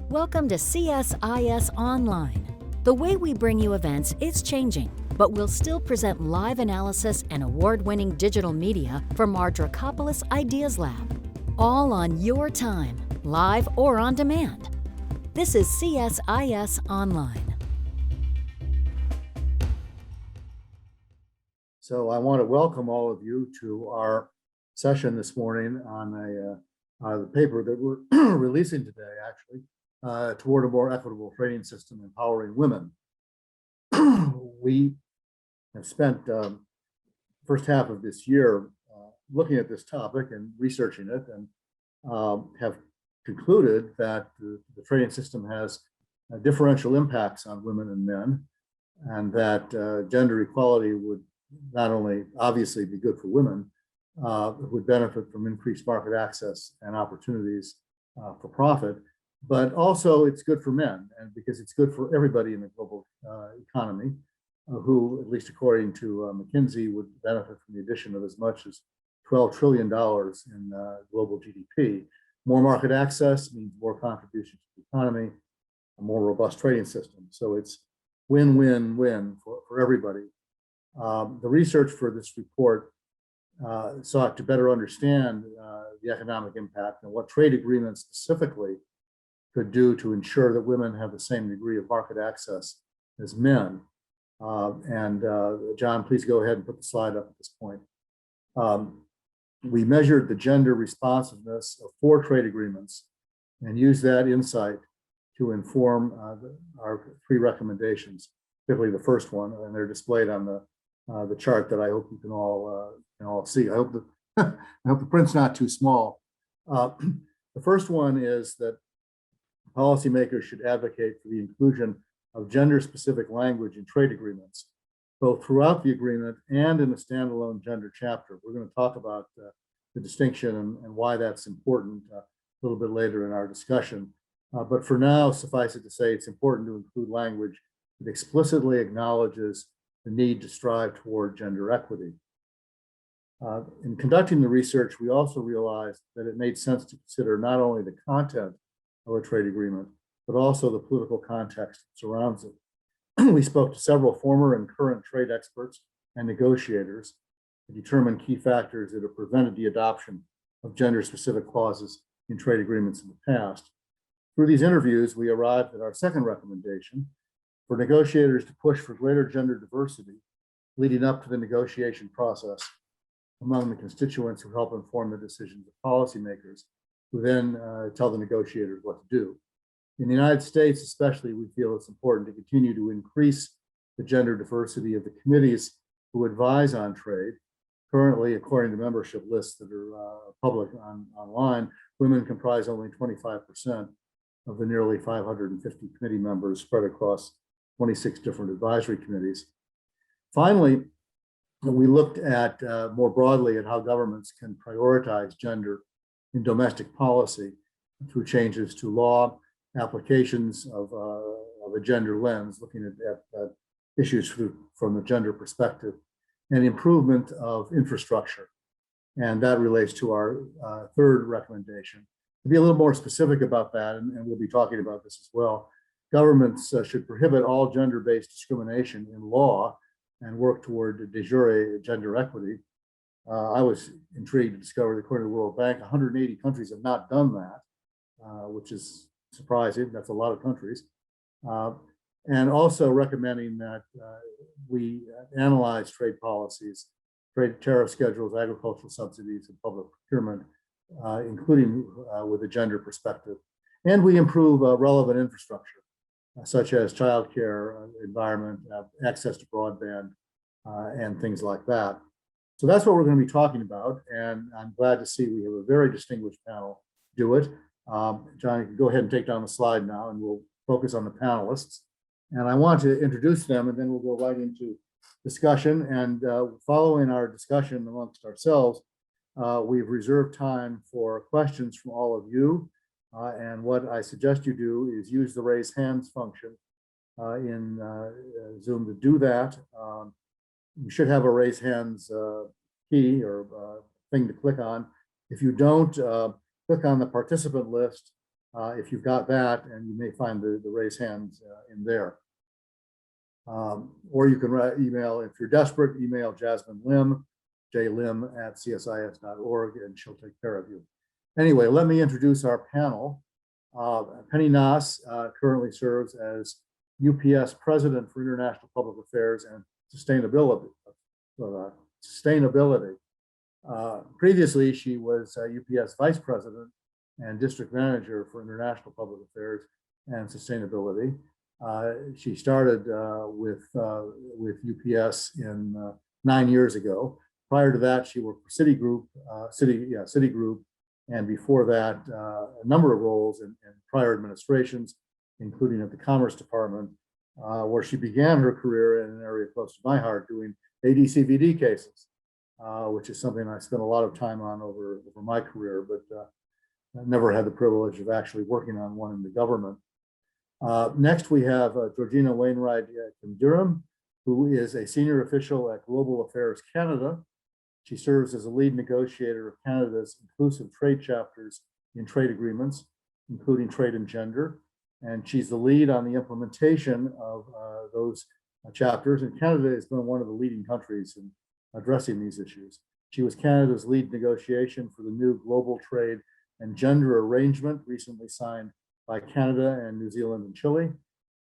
Welcome to CSIS Online. The way we bring you events is changing, but we'll still present live analysis and award-winning digital media from our Dracopolis Ideas Lab. All on your time, live or on demand. This is CSIS Online. So I want to welcome all of you to our session this morning on the paper that we're releasing today, actually, toward a more equitable trading system empowering women. We have spent first half of this year looking at this topic and researching it, and have concluded that the trading system has differential impacts on women and men, and that gender equality would not only obviously be good for women, would benefit from increased market access and opportunities for profit, but also it's good for men, and because it's good for everybody in the global economy, who, at least according to McKinsey, would benefit from the addition of as much as $12 trillion in global GDP. More market access means more contribution to the economy, a more robust trading system. So it's win-win-win for everybody. The research for this report sought to better understand the economic impact and what trade agreements specifically could do to ensure that women have the same degree of market access as men. John, please go ahead and put the slide up at this point. We measured the gender responsiveness of 4 trade agreements and used that insight to inform our 3 recommendations, particularly the first one, and they're displayed on the chart that I hope you can all see. I hope the print's not too small. The first one is that policymakers should advocate for the inclusion of gender-specific language in trade agreements, both throughout the agreement and in the standalone gender chapter. We're going to talk about the distinction and why that's important a little bit later in our discussion. But for now, suffice it to say, it's important to include language that explicitly acknowledges the need to strive toward gender equity. In conducting the research, we also realized that it made sense to consider not only the content of a trade agreement, but also the political context that surrounds it. We spoke to several former and current trade experts and negotiators to determine key factors that have prevented the adoption of gender-specific clauses in trade agreements in the past. Through these interviews, we arrived at our second recommendation for negotiators to push for greater gender diversity leading up to the negotiation process among the constituents who help inform the decisions of policymakers, who then tell the negotiators what to do. In the United States, especially, we feel it's important to continue to increase the gender diversity of the committees who advise on trade. Currently, according to membership lists that are public online, women comprise only 25% of the nearly 550 committee members spread across 26 different advisory committees. Finally, we looked at more broadly at how governments can prioritize gender in domestic policy through changes to law, applications of a gender lens, looking at issues from the gender perspective, and improvement of infrastructure. And that relates to our third recommendation. To be a little more specific about that, and we'll be talking about this as well, governments should prohibit all gender-based discrimination in law and work toward de jure gender equity. I was intrigued to discover that according to the World Bank, 180 countries have not done that, which is surprising. That's a lot of countries. And also recommending that we analyze trade policies, trade tariff schedules, agricultural subsidies, and public procurement, including with a gender perspective. And we improve relevant infrastructure, such as childcare, environment, access to broadband, and things like that. So that's what we're going to be talking about, and I'm glad to see we have a very distinguished panel do it. John, you can go ahead and take down the slide now, and we'll focus on the panelists. And I want to introduce them, and then we'll go right into discussion. And following our discussion amongst ourselves, we've reserved time for questions from all of you. And what I suggest you do is use the raise hands function in Zoom to do that. You should have a raise hands key or thing to click on. If you don't, click on the participant list if you've got that, and you may find the raise hands in there. Or you can email, if you're desperate, email Jasmine Lim, jlim@csis.org, and she'll take care of you. Anyway, let me introduce our panel. Penny Naas currently serves as UPS President for International Public Affairs and Sustainability. Previously, she was UPS Vice President and District Manager for International Public Affairs and Sustainability. She started with UPS 9 years ago. Prior to that, she worked for Citigroup, and before that, a number of roles in prior administrations, including at the Commerce Department, where she began her career in an area close to my heart, doing AD/CVD cases, which is something I spent a lot of time on over my career, but I never had the privilege of actually working on one in the government. Next, we have Georgina Wainwright-Kemdirim, who is a senior official at Global Affairs Canada. She serves as a lead negotiator of Canada's inclusive trade chapters in trade agreements, including trade and gender. And she's the lead on the implementation of those chapters. And Canada has been one of the leading countries in addressing these issues. She was Canada's lead negotiation for the new global trade and gender arrangement recently signed by Canada and New Zealand and Chile.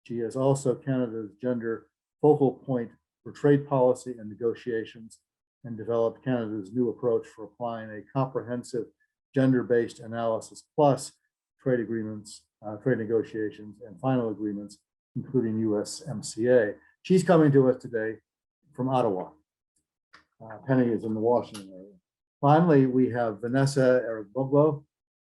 She is also Canada's gender focal point for trade policy and negotiations, and developed Canada's new approach for applying a comprehensive gender-based analysis plus trade agreements, trade negotiations, and final agreements, including USMCA. She's coming to us today from Ottawa. Penny is in the Washington area. Finally, we have Vanessa Erogbogbo,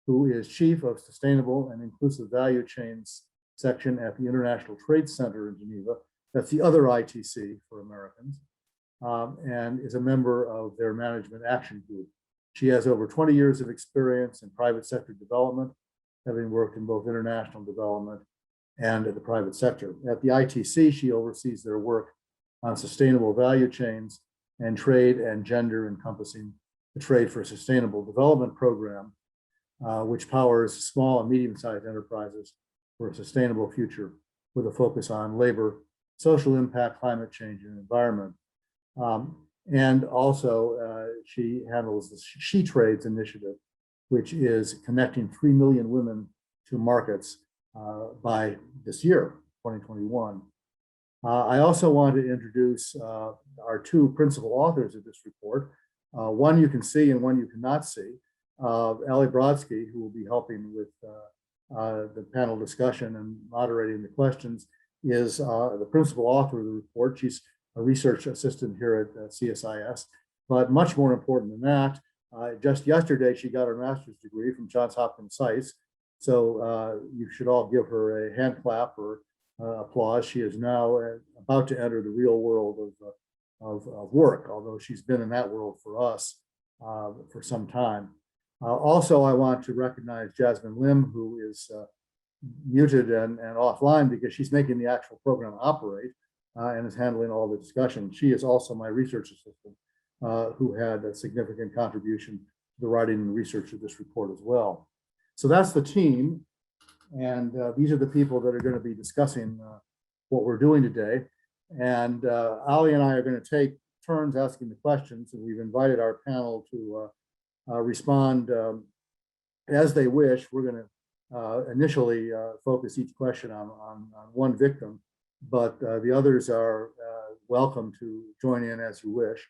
who is Chief of Sustainable and Inclusive Value Chains section at the International Trade Center in Geneva. That's the other ITC for Americans, and is a member of their management action group. She has over 20 years of experience in private sector development, having worked in both international development and at the private sector. At the ITC, she oversees their work on sustainable value chains and trade and gender, encompassing the Trade for Sustainable Development program, which powers small and medium-sized enterprises for a sustainable future with a focus on labor, social impact, climate change, and environment. And also, she handles the SheTrades Initiative, which is connecting 3 million women to markets by this year, 2021. I also want to introduce our two principal authors of this report. One you can see and one you cannot see. Ally Brodsky, who will be helping with the panel discussion and moderating the questions, is the principal author of the report. She's a research assistant here at CSIS, but much more important than that, just yesterday she got her master's degree from Johns Hopkins SITES. So you should all give her a hand clap or applause. She is now about to enter the real world of work, although she's been in that world for us for some time. Also, I want to recognize Jasmine Lim, who is muted and offline because she's making the actual program operate and is handling all the discussion. She is also my research assistant, who had a significant contribution to the writing and research of this report as well. So that's the team. And these are the people that are going to be discussing what we're doing today. And Ally and I are going to take turns asking the questions, and we've invited our panel to respond as they wish. We're going to initially focus each question on one victim, but the others are welcome to join in as you wish.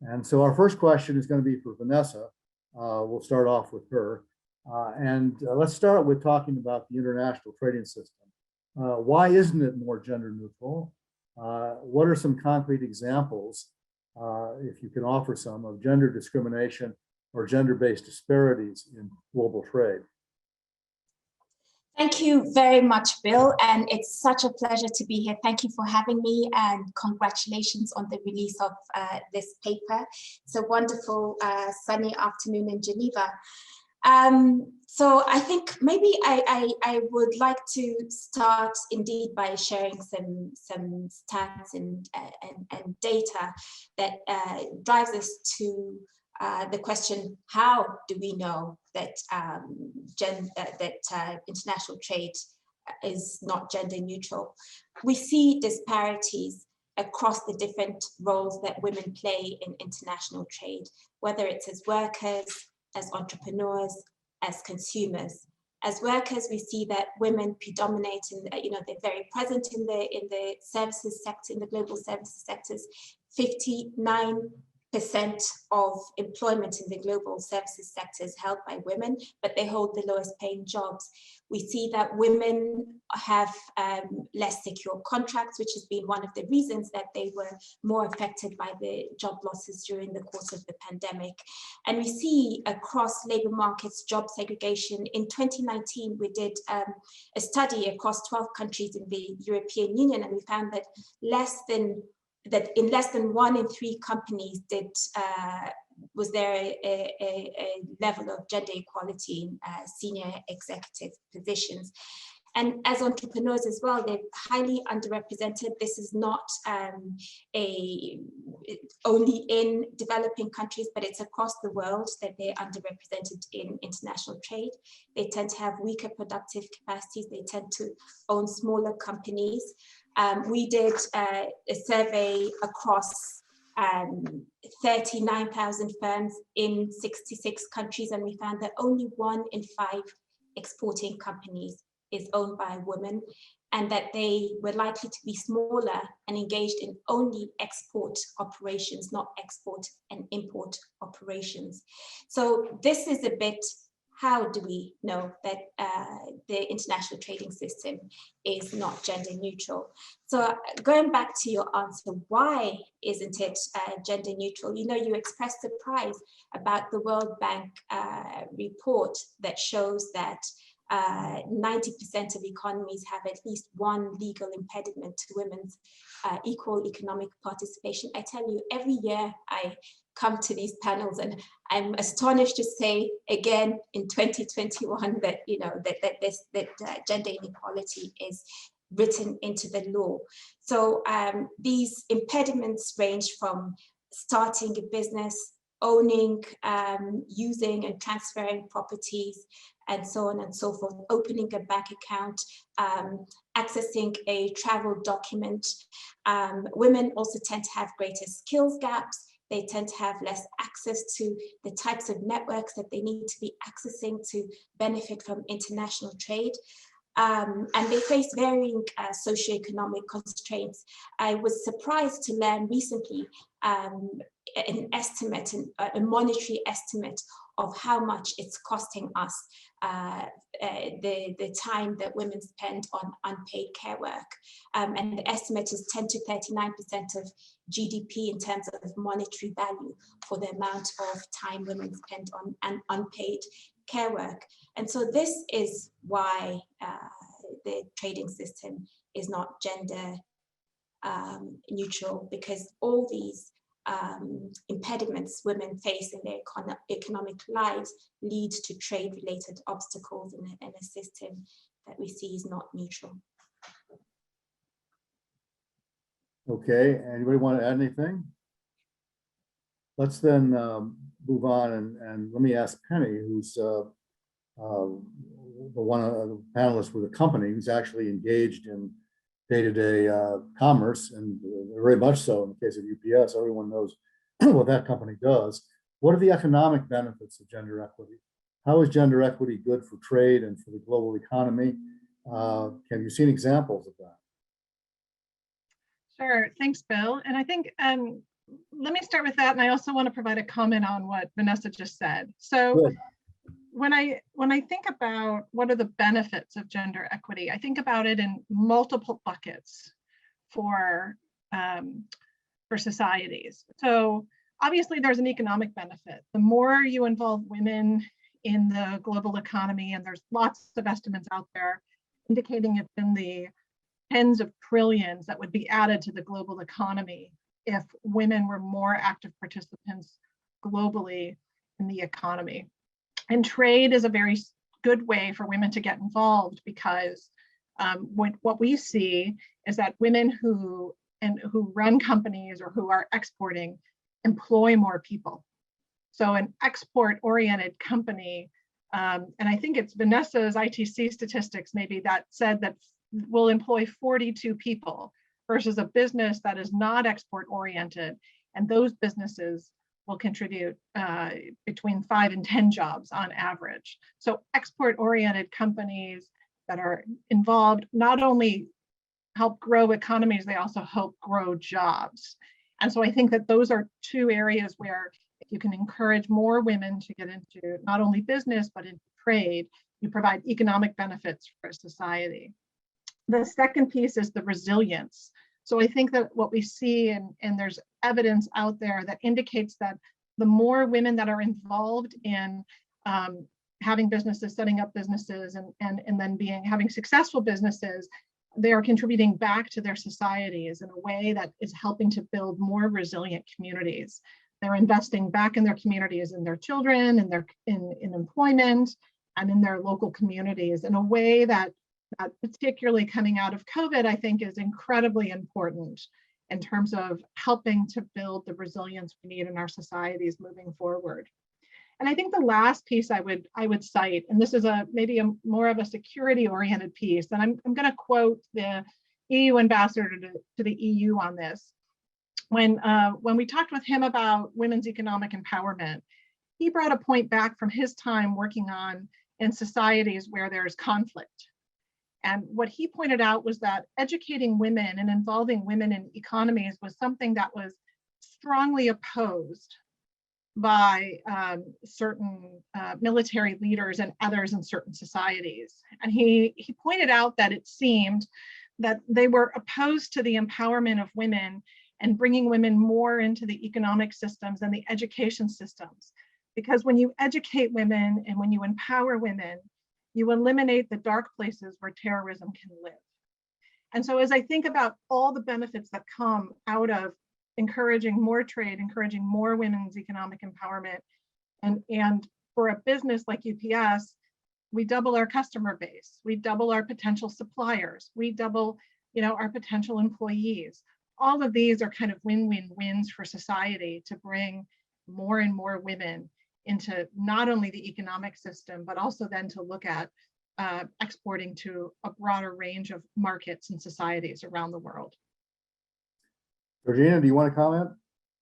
And so our first question is going to be for Vanessa. We'll start off with her. Let's start with talking about the international trading system. Why isn't it more gender neutral? What are some concrete examples, if you can offer some, of gender discrimination or gender-based disparities in global trade? Thank you very much, Bill, and it's such a pleasure to be here. Thank you for having me, and congratulations on the release of this paper. It's a wonderful sunny afternoon in Geneva. So I think maybe I would like to start indeed by sharing some stats and data that drives us to the question, how do we know that international trade is not gender neutral? We see disparities across the different roles that women play in international trade, whether it's as workers, as entrepreneurs, as consumers. As workers, we see that women predominate in, they're very present in the services sector, in the global services sectors. 59% of employment in the global services sector is held by women, but they hold the lowest paying jobs. We see that women have less secure contracts, which has been one of the reasons that they were more affected by the job losses during the course of the pandemic. And we see across labor markets job segregation. In 2019, we did a study across 12 countries in the European Union, and we found that in less than 1 in 3 companies was there a level of gender equality in senior executive positions. And as entrepreneurs as well, they're highly underrepresented. This is not only in developing countries, but it's across the world that they're underrepresented in international trade. They tend to have weaker productive capacities. They tend to own smaller companies. We did a survey across 39,000 firms in 66 countries, and we found that only 1 in 5 exporting companies is owned by women, and that they were likely to be smaller and engaged in only export operations, not export and import operations. So this is a bit, how do we know that the international trading system is not gender neutral? So going back to your answer, why isn't it gender neutral? You expressed surprise about the World Bank report that shows that 90% of economies have at least one legal impediment to women's equal economic participation. I tell you, every year I come to these panels and I'm astonished to say again in 2021 that that gender inequality is written into the law. So these impediments range from starting a business, owning, using and transferring properties, and so on and so forth, opening a bank account, accessing a travel document. Women also tend to have greater skills gaps. They tend to have less access to the types of networks that they need to be accessing to benefit from international trade. And they face varying socioeconomic constraints. I was surprised to learn recently an estimate, a monetary estimate of how much it's costing us the time that women spend on unpaid care work. And the estimate is 10 to 39% of GDP in terms of monetary value for the amount of time women spend on unpaid care work. And so this is why the trading system is not gender neutral, because all these impediments women face in their economic lives lead to trade-related obstacles in a system that we see is not neutral. Okay, anybody want to add anything? Let's then move on and let me ask Penny, who's one of the panelists with a company who's actually engaged in day-to-day commerce, and very much so in the case of UPS. Everyone knows what that company does. What are the economic benefits of gender equity? How is gender equity good for trade and for the global economy? Have you seen examples of that? Sure, thanks, Bill. And I think, let me start with that. And I also want to provide a comment on what Vanessa just said. So Good. when I think about what are the benefits of gender equity, I think about it in multiple buckets for societies. So obviously there's an economic benefit. The more you involve women in the global economy, and there's lots of estimates out there indicating it's in the tens of trillions that would be added to the global economy if women were more active participants globally in the economy. And trade is a very good way for women to get involved, because what we see is that women who run companies or who are exporting employ more people. So an export-oriented company, and I think it's Vanessa's ITC statistics maybe that said that will employ 42 people versus a business that is not export-oriented, and those businesses will contribute between 5 and 10 jobs on average. So export-oriented companies that are involved not only help grow economies, they also help grow jobs. And so I think that those are two areas where if you can encourage more women to get into not only business, but into trade, you provide economic benefits for society. The second piece is the resilience. So I think that what we see, and there's evidence out there that indicates that the more women that are involved in having businesses, setting up businesses, and then having successful businesses, they are contributing back to their societies in a way that is helping to build more resilient communities. They're investing back in their communities, in their children, in employment, and in their local communities in a way that particularly coming out of COVID, I think is incredibly important in terms of helping to build the resilience we need in our societies moving forward. And I think the last piece I would cite, and this is maybe more of a security-oriented piece, and I'm going to quote the EU ambassador to the EU on this. When we talked with him about women's economic empowerment, he brought a point back from his time working in societies where there's conflict. And what he pointed out was that educating women and involving women in economies was something that was strongly opposed by certain military leaders and others in certain societies. And he pointed out that it seemed that they were opposed to the empowerment of women and bringing women more into the economic systems and the education systems. Because when you educate women and when you empower women, you eliminate the dark places where terrorism can live. And so as I think about all the benefits that come out of encouraging more trade, encouraging more women's economic empowerment, and for a business like UPS, we double our customer base, we double our potential suppliers, we double, our potential employees. All of these are kind of win-win-wins for society to bring more and more women into not only the economic system, but also then to look at exporting to a broader range of markets and societies around the world. Georgina, do you want to comment?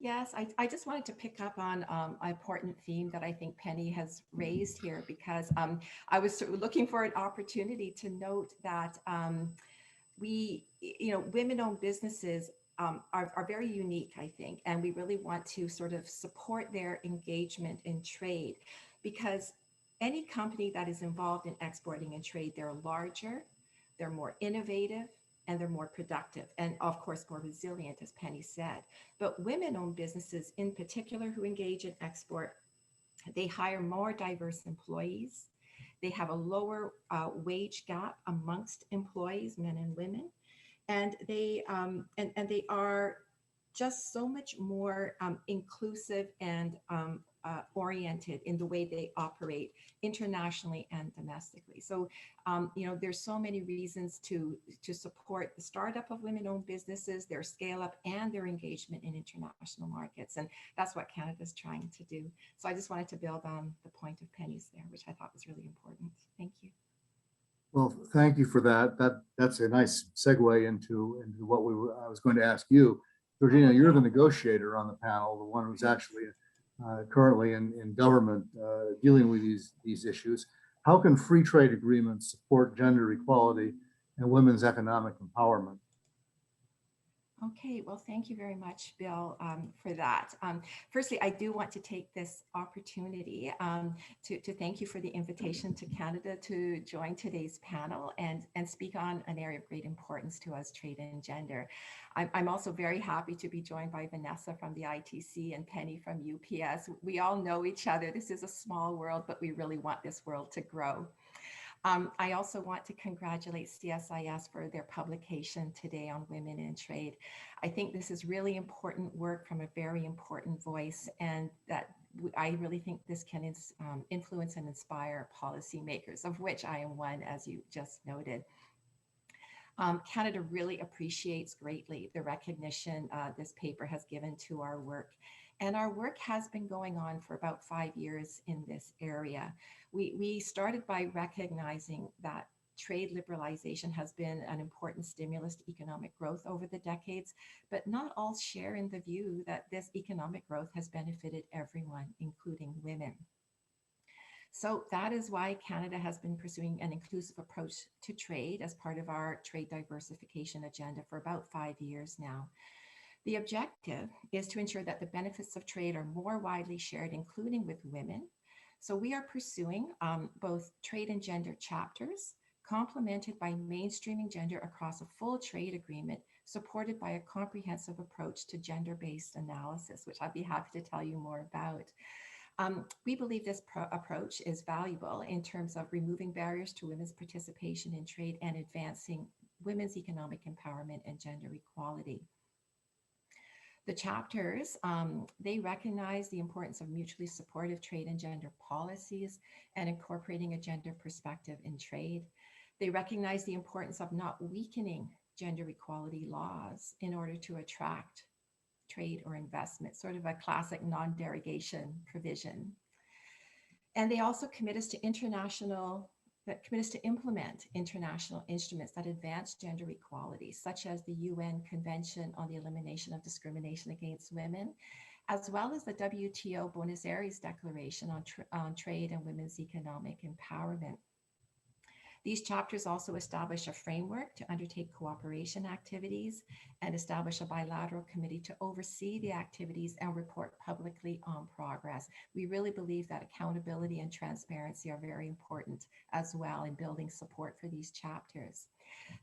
Yes, I just wanted to pick up on an important theme that I think Penny has raised here, because I was sort of looking for an opportunity to note that women-owned businesses are very unique, I think, and we really want to sort of support their engagement in trade, because any company that is involved in exporting and trade, they're larger, they're more innovative, and they're more productive, and of course more resilient, as Penny said. But women-owned businesses in particular who engage in export, they hire more diverse employees, they have a lower wage gap amongst employees, men and women, and they are just so much more inclusive and oriented in the way they operate internationally and domestically. So, there's so many reasons to support the startup of women-owned businesses, their scale-up, and their engagement in international markets. And that's what Canada's trying to do. So I just wanted to build on the point of Penny's there, which I thought was really important. Thank you. Well, thank you for that. That's a nice segue into what I was going to ask you. Georgina, you're the negotiator on the panel, the one who's actually currently in government dealing with these issues. How can free trade agreements support gender equality and women's economic empowerment? Okay, well, thank you very much, Bill, for that. Firstly, I do want to take this opportunity to thank you for the invitation to Canada to join today's panel and speak on an area of great importance to us, trade and gender. I'm also very happy to be joined by Vanessa from the ITC and Penny from UPS. We all know each other. This is a small world, but we really want this world to grow. I also want to congratulate CSIS for their publication today on women in trade. I think this is really important work from a very important voice, and that I really think this can influence and inspire policymakers, of which I am one, as you just noted. Canada really appreciates greatly the recognition this paper has given to our work. And our work has been going on for about 5 years in this area. We started by recognizing that trade liberalization has been an important stimulus to economic growth over the decades, but not all share in the view that this economic growth has benefited everyone, including women. So that is why Canada has been pursuing an inclusive approach to trade as part of our trade diversification agenda for about 5 years now. The objective is to ensure that the benefits of trade are more widely shared, including with women. So we are pursuing both trade and gender chapters, complemented by mainstreaming gender across a full trade agreement, supported by a comprehensive approach to gender-based analysis, which I'd be happy to tell you more about. We believe this approach is valuable in terms of removing barriers to women's participation in trade and advancing women's economic empowerment and gender equality. The chapters, they recognize the importance of mutually supportive trade and gender policies and incorporating a gender perspective in trade. They recognize the importance of not weakening gender equality laws in order to attract trade or investment, sort of a classic non-derogation provision. And they also commit us to implement international instruments that advance gender equality, such as the UN Convention on the Elimination of Discrimination Against Women, as well as the WTO Buenos Aires Declaration on Trade and Women's Economic Empowerment. These chapters also establish a framework to undertake cooperation activities and establish a bilateral committee to oversee the activities and report publicly on progress. We really believe that accountability and transparency are very important as well in building support for these chapters.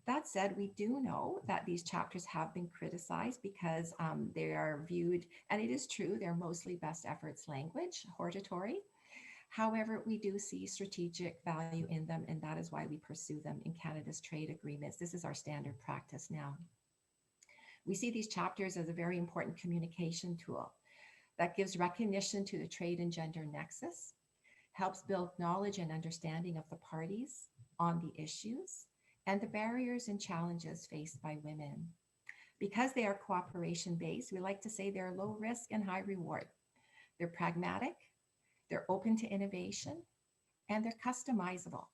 That said, we do know that these chapters have been criticized because they are viewed, and it is true, they're mostly best efforts language, hortatory. However, we do see strategic value in them, and that is why we pursue them in Canada's trade agreements. This is our standard practice now. We see these chapters as a very important communication tool that gives recognition to the trade and gender nexus, helps build knowledge and understanding of the parties on the issues, and the barriers and challenges faced by women. Because they are cooperation-based, we like to say they're low risk and high reward. They're pragmatic, they're open to innovation, and they're customizable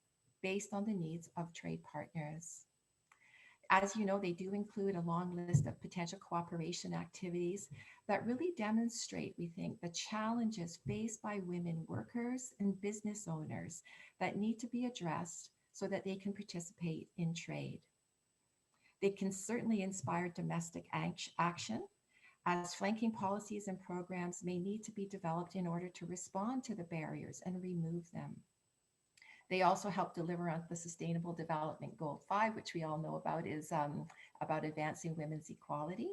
based on the needs of trade partners. As you know, they do include a long list of potential cooperation activities that really demonstrate, we think, the challenges faced by women workers and business owners that need to be addressed so that they can participate in trade. They can certainly inspire domestic action, as flanking policies and programs may need to be developed in order to respond to the barriers and remove them. They also help deliver on the Sustainable Development Goal 5, which we all know about, is about advancing women's equality.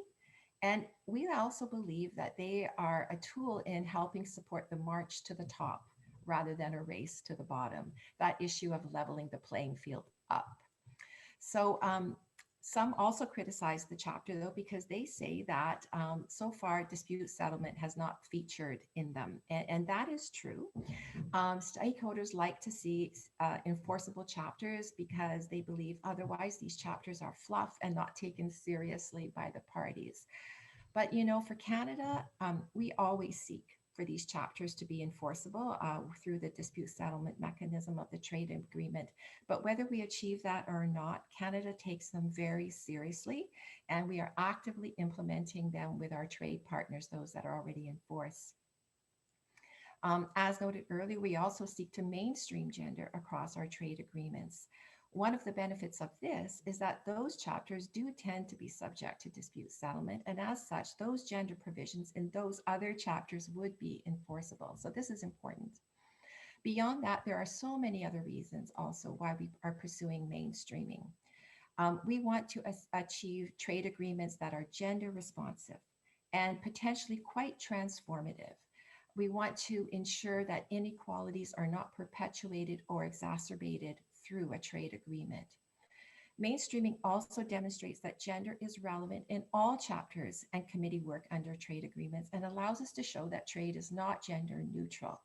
And we also believe that they are a tool in helping support the march to the top rather than a race to the bottom, that issue of leveling the playing field up. So some also criticize the chapter, though, because they say that so far dispute settlement has not featured in them. And that is true. Stakeholders like to see enforceable chapters because they believe otherwise these chapters are fluff and not taken seriously by the parties. But, you know, for Canada, we always seek for these chapters to be enforceable through the dispute settlement mechanism of the trade agreement. But whether we achieve that or not, Canada takes them very seriously, and we are actively implementing them with our trade partners, those that are already in force. As noted earlier, we also seek to mainstream gender across our trade agreements. One of the benefits of this is that those chapters do tend to be subject to dispute settlement, and as such, those gender provisions in those other chapters would be enforceable. So this is important. Beyond that, there are so many other reasons also why we are pursuing mainstreaming. We want to achieve trade agreements that are gender responsive and potentially quite transformative. We want to ensure that inequalities are not perpetuated or exacerbated through a trade agreement. Mainstreaming also demonstrates that gender is relevant in all chapters and committee work under trade agreements and allows us to show that trade is not gender neutral.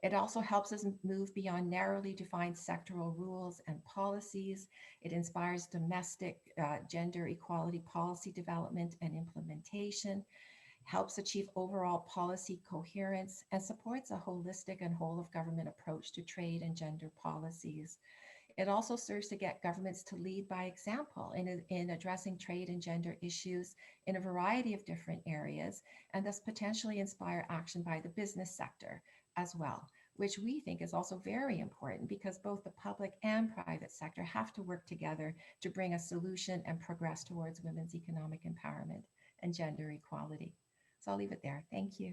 It also helps us move beyond narrowly defined sectoral rules and policies. It inspires domestic gender equality policy development and implementation, helps achieve overall policy coherence, and supports a holistic and whole of government approach to trade and gender policies. It also serves to get governments to lead by example in addressing trade and gender issues in a variety of different areas, and thus potentially inspire action by the business sector as well, which we think is also very important because both the public and private sector have to work together to bring a solution and progress towards women's economic empowerment and gender equality. So I'll leave it there. Thank you.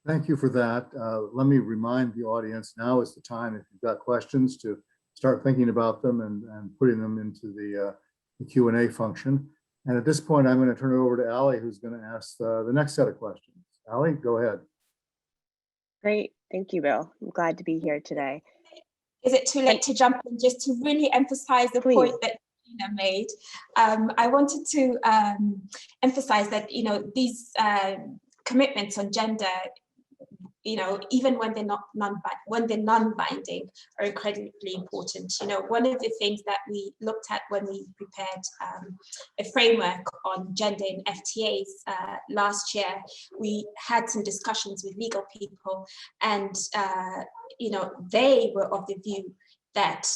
Thank you for that. Let me remind the audience, now is the time, if you've got questions, to start thinking about them and putting them into the Q&A function. And at this point, I'm going to turn it over to Ally, who's going to ask the next set of questions. Ally, go ahead. Great. Thank you, Bill. I'm glad to be here today. Is it too late to jump in just to really emphasize the point that Georgina made? I wanted to emphasize that, you know, these commitments on gender, you know, even when they're not non-binding, are incredibly important. You know, one of the things that we looked at when we prepared a framework on gender in FTAs last year, we had some discussions with legal people, and you know, they were of the view that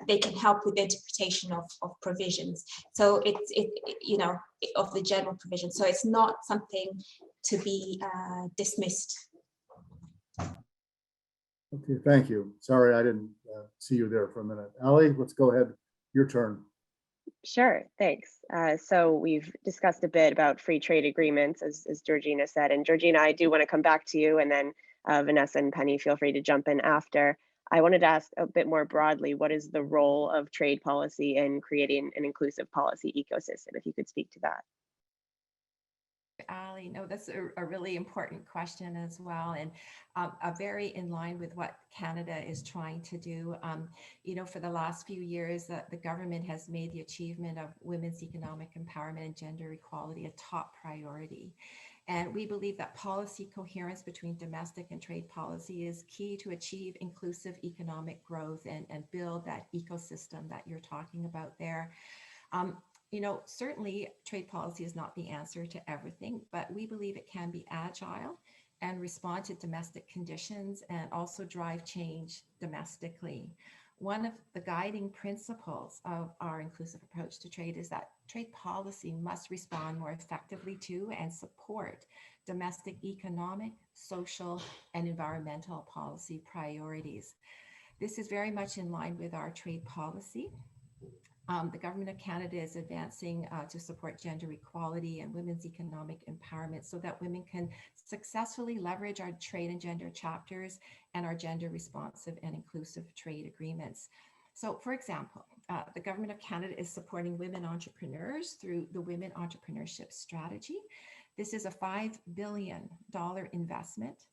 they can help with the interpretation of provisions. So it's you know, of the general provision. So it's not something to be dismissed. Okay, thank you. Sorry, I didn't see you there for a minute. Ally, let's go ahead. Your turn. Sure, thanks. So we've discussed a bit about free trade agreements, as Georgina said. And Georgina, I do want to come back to you, and then Vanessa and Penny, feel free to jump in after. I wanted to ask a bit more broadly, what is the role of trade policy in creating an inclusive policy ecosystem, if you could speak to that? Ally, no, that's a really important question as well, and very in line with what Canada is trying to do. You know, for the last few years, the government has made the achievement of women's economic empowerment and gender equality a top priority. And we believe that policy coherence between domestic and trade policy is key to achieve inclusive economic growth and build that ecosystem that you're talking about there. You know, certainly trade policy is not the answer to everything, but we believe it can be agile and respond to domestic conditions and also drive change domestically. One of the guiding principles of our inclusive approach to trade is that trade policy must respond more effectively to and support domestic economic, social, and environmental policy priorities. This is very much in line with our trade policy. The Government of Canada is advancing to support gender equality and women's economic empowerment so that women can successfully leverage our trade and gender chapters and our gender responsive and inclusive trade agreements. So, for example, the Government of Canada is supporting women entrepreneurs through the Women Entrepreneurship Strategy. This is a $5 billion investment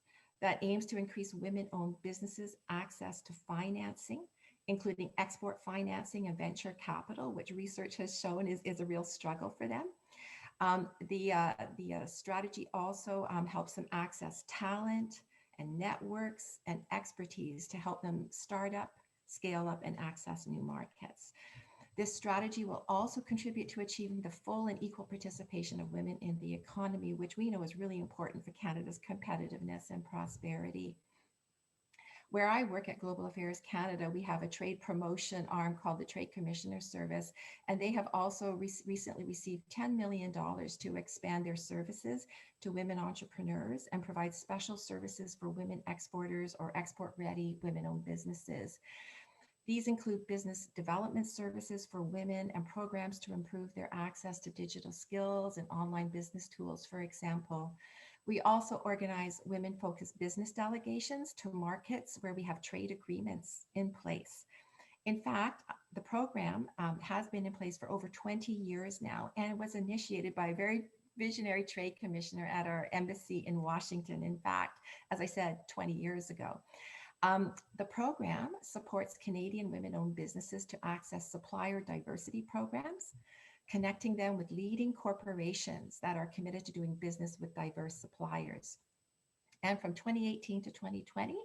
that aims to increase women-owned businesses' access to financing, including export financing and venture capital, which research has shown is a real struggle for them. The strategy also helps them access talent and networks and expertise to help them start up, scale up, and access new markets. This strategy will also contribute to achieving the full and equal participation of women in the economy, which we know is really important for Canada's competitiveness and prosperity. Where I work at Global Affairs Canada, we have a trade promotion arm called the Trade Commissioner Service, and they have also recently received $10 million to expand their services to women entrepreneurs and provide special services for women exporters or export-ready women-owned businesses. These include business development services for women and programs to improve their access to digital skills and online business tools, for example. We also organize women-focused business delegations to markets where we have trade agreements in place. In fact, the program has been in place for over 20 years now, and it was initiated by a very visionary trade commissioner at our embassy in Washington. In fact, as I said, 20 years ago. The program supports Canadian women-owned businesses to access supplier diversity programs, connecting them with leading corporations that are committed to doing business with diverse suppliers. And from 2018 to 2020,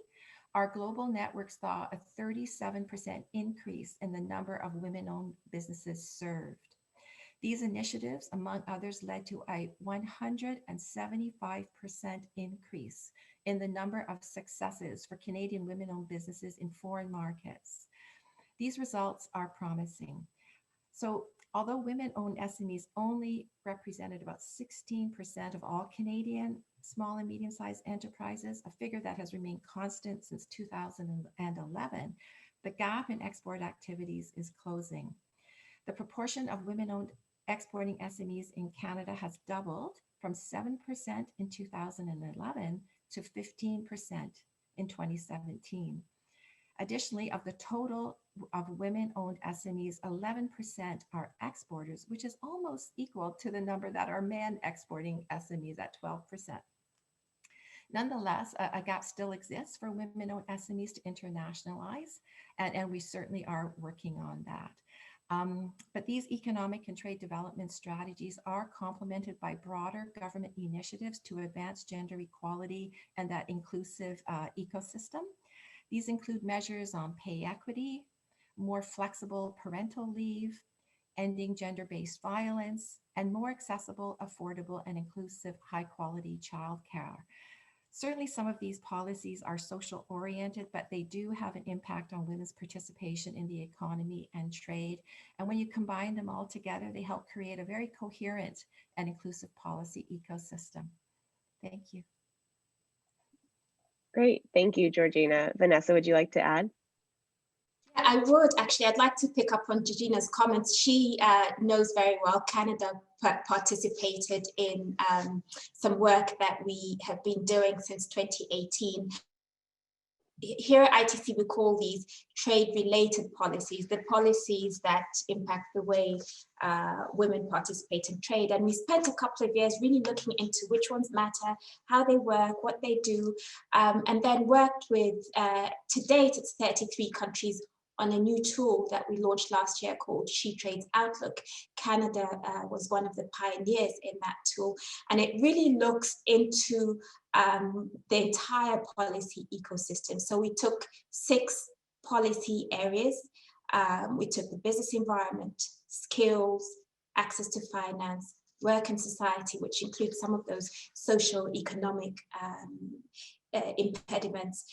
our global network saw a 37% increase in the number of women-owned businesses served. These initiatives, among others, led to a 175% increase in the number of successes for Canadian women-owned businesses in foreign markets. These results are promising. So although women-owned SMEs only represented about 16% of all Canadian small and medium-sized enterprises, a figure that has remained constant since 2011, the gap in export activities is closing. The proportion of women-owned exporting SMEs in Canada has doubled from 7% in 2011 to 15% in 2017. Additionally, of the total of women-owned SMEs, 11% are exporters, which is almost equal to the number that are men exporting SMEs at 12%. Nonetheless, a gap still exists for women-owned SMEs to internationalize, and we certainly are working on that. But these economic and trade development strategies are complemented by broader government initiatives to advance gender equality and that inclusive ecosystem. These include measures on pay equity, more flexible parental leave, ending gender-based violence, and more accessible, affordable, and inclusive high-quality childcare. Certainly some of these policies are social oriented, but they do have an impact on women's participation in the economy and trade. And when you combine them all together, they help create a very coherent and inclusive policy ecosystem. Thank you. Great, thank you, Georgina. Vanessa, would you like to add? Yeah, I would actually. I'd like to pick up on Georgina's comments. She knows very well Canada participated in some work that we have been doing since 2018. Here at ITC, we call these trade-related policies, the policies that impact the way women participate in trade. And we spent a couple of years really looking into which ones matter, how they work, what they do, and then worked with, to date, it's 33 countries on a new tool that we launched last year called SheTrades Outlook. Canada was one of the pioneers in that tool, and it really looks into the entire policy ecosystem. So we took 6 policy areas. We took the business environment, skills, access to finance, work and society, which includes some of those social economic impediments.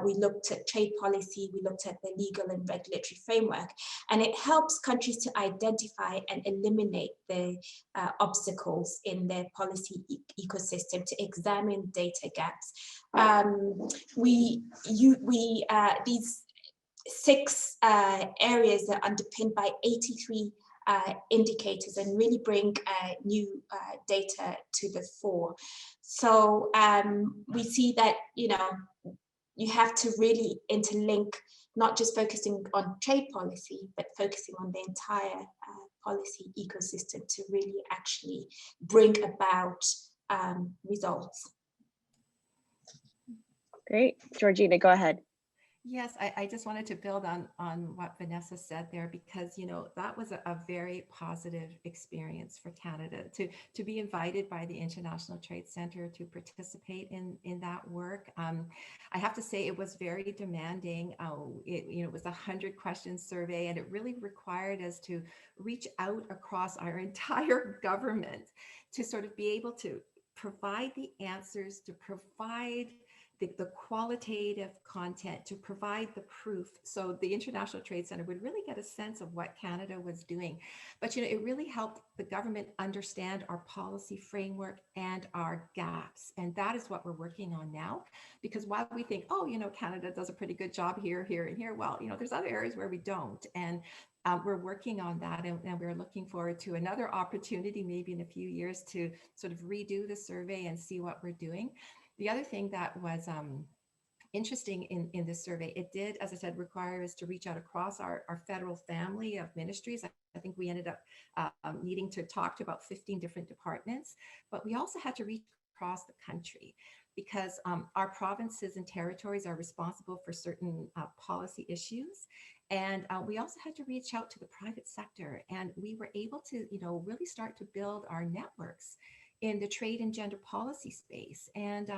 We looked at trade policy, we looked at the legal and regulatory framework, and it helps countries to identify and eliminate the obstacles in their policy ecosystem, to examine data gaps. These 6 areas are underpinned by 83 indicators and really bring new data to the fore. So we see that, you know, you have to really interlink, not just focusing on trade policy, but focusing on the entire policy ecosystem to really actually bring about results. Great, Georgina, go ahead. Yes, I just wanted to build on what Vanessa said there, because, you know, that was a very positive experience for Canada to be invited by the International Trade Center to participate in that work. I have to say it was very demanding. It was a 100-question survey, and it really required us to reach out across our entire government to sort of be able to provide the answers, to provide the qualitative content, to provide the proof, so the International Trade Center would really get a sense of what Canada was doing. But, you know, it really helped the government understand our policy framework and our gaps. And that is what we're working on now, because while we think, oh, you know, Canada does a pretty good job here, here, and here, well, you know, there's other areas where we don't. And we're working on that, and we're looking forward to another opportunity, maybe in a few years, to sort of redo the survey and see what we're doing. The other thing that was interesting in this survey, it did, as I said, require us to reach out across our federal family of ministries. I think we ended up needing to talk to about 15 different departments, but we also had to reach across the country, because our provinces and territories are responsible for certain policy issues. And we also had to reach out to the private sector, and we were able to, you know, really start to build our networks in the trade and gender policy space. And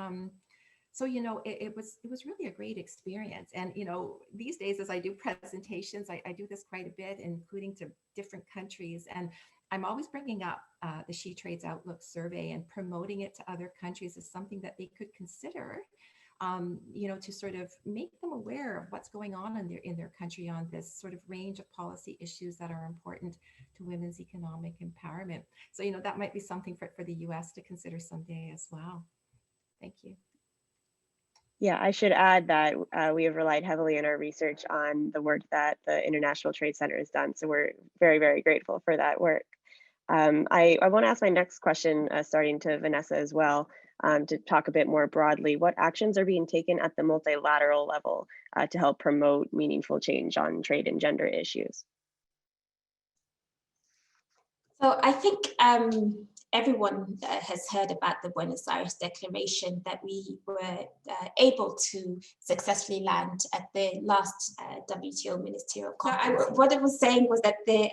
so, you know, it was really a great experience. And, you know, these days, as I do presentations, I do this quite a bit, including to different countries. And I'm always bringing up the SheTrades Outlook survey and promoting it to other countries as something that they could consider, to sort of make them aware of what's going on in their country on this sort of range of policy issues that are important to women's economic empowerment. So, that might be something for the US to consider someday as well. Thank you. Yeah, I should add that we have relied heavily in our research on the work that the International Trade Center has done. So we're very, very grateful for that work. I want to ask my next question, starting to Vanessa as well, to talk a bit more broadly. What actions are being taken at the multilateral level to help promote meaningful change on trade and gender issues? So I think everyone has heard about the Buenos Aires Declaration that we were able to successfully land at the last WTO ministerial conference. What I was saying was that the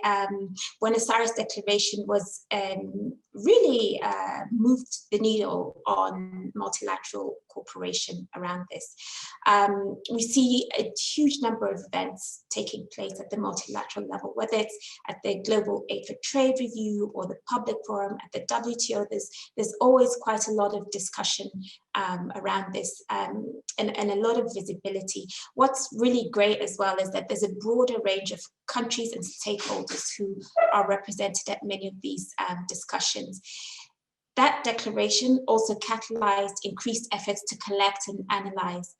Buenos Aires Declaration was really moved the needle on multilateral cooperation around this. We see a huge number of events taking place at the multilateral level, whether it's at the Global Aid for Trade Review or the Public Forum at the WTO. There's always quite a lot of discussion around this and a lot of visibility. What's really great as well is that there's a broader range of countries and stakeholders who are represented at many of these discussions. That declaration also catalyzed increased efforts to collect and analyze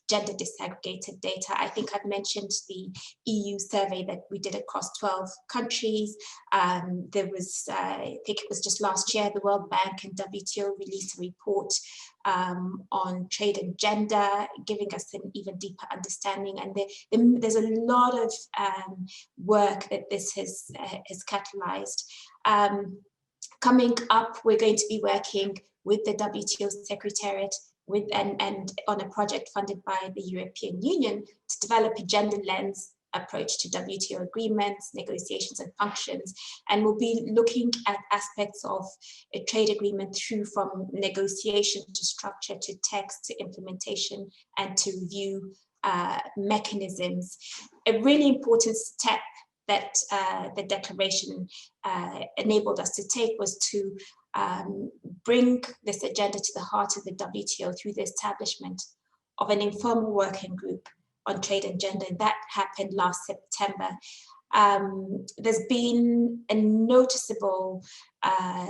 gender disaggregated data. I think I've mentioned the EU survey that we did across 12 countries. There was, I think it was just last year, the World Bank and WTO released a report on trade and gender, giving us an even deeper understanding. And there's a lot of work that this has catalyzed. Coming up, we're going to be working with the WTO Secretariat and on a project funded by the European Union to develop a gender lens approach to WTO agreements, negotiations and functions. And we'll be looking at aspects of a trade agreement through from negotiation to structure to text to implementation and to review mechanisms. A really important step that the declaration enabled us to take was to bring this agenda to the heart of the WTO through the establishment of an informal working group on trade and gender. That happened last September. There's been a noticeable